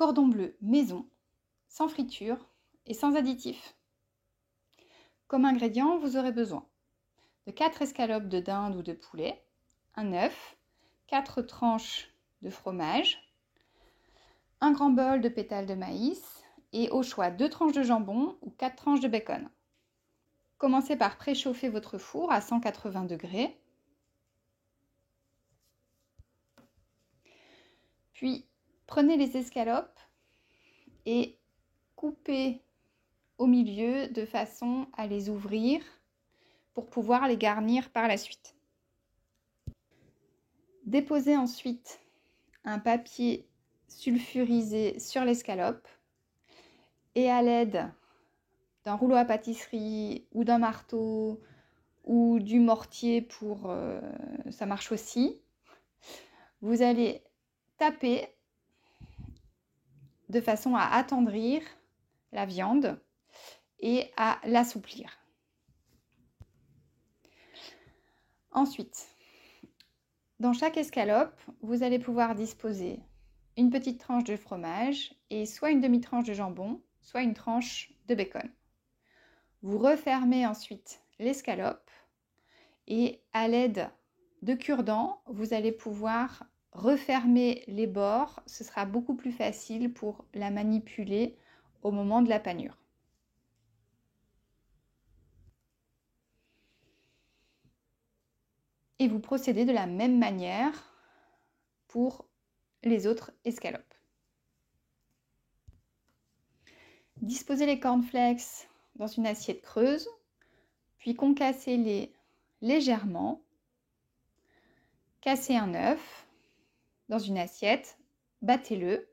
cordon bleu maison, sans friture et sans additifs. Comme ingrédients, vous aurez besoin de 4 escalopes de dinde ou de poulet, un œuf, 4 tranches de fromage, un grand bol de pétales de maïs et au choix 2 tranches de jambon ou 4 tranches de bacon. Commencez par préchauffer votre four à 180 degrés. Puis prenez les escalopes et coupez au milieu de façon à les ouvrir pour pouvoir les garnir par la suite. Déposez ensuite un papier sulfurisé sur l'escalope et à l'aide d'un rouleau à pâtisserie ou d'un marteau ou du mortier ça marche aussi, vous allez taper de façon à attendrir la viande et à l'assouplir. Ensuite, dans chaque escalope, vous allez pouvoir disposer une petite tranche de fromage et soit une demi-tranche de jambon, soit une tranche de bacon. Vous refermez ensuite l'escalope et à l'aide de cure-dents, vous allez pouvoir refermer les bords. Ce sera beaucoup plus facile pour la manipuler au moment de la panure. Et vous procédez de la même manière pour les autres escalopes. Disposez les cornflakes dans une assiette creuse, puis concassez-les légèrement. Cassez un œuf dans une assiette, battez-le.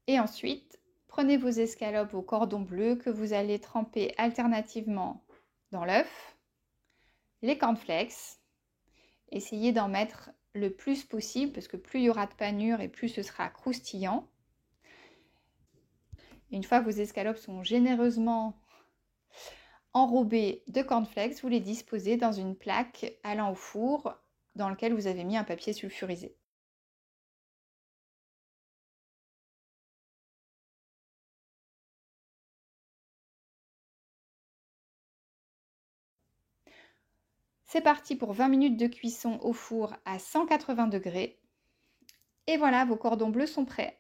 Et ensuite, prenez vos escalopes au cordon bleu que vous allez tremper alternativement dans l'œuf, les cornflakes. Essayez d'en mettre le plus possible parce que plus il y aura de panure et plus ce sera croustillant. Et une fois que vos escalopes sont généreusement enrobées de cornflakes, vous les disposez dans une plaque allant au four dans lequel vous avez mis un papier sulfurisé. C'est parti pour 20 minutes de cuisson au four à 180 degrés. Et voilà, vos cordons bleus sont prêts.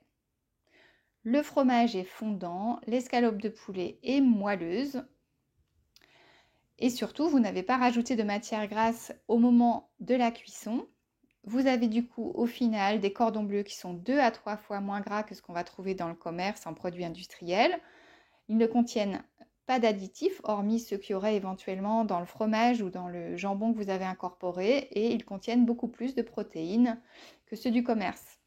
Le fromage est fondant, l'escalope de poulet est moelleuse. Et surtout, vous n'avez pas rajouté de matière grasse au moment de la cuisson. Vous avez du coup au final des cordons bleus qui sont 2 à 3 fois moins gras que ce qu'on va trouver dans le commerce en produits industriels. Ils ne contiennent pas d'additifs, hormis ceux qu'il y aurait éventuellement dans le fromage ou dans le jambon que vous avez incorporé, et ils contiennent beaucoup plus de protéines que ceux du commerce.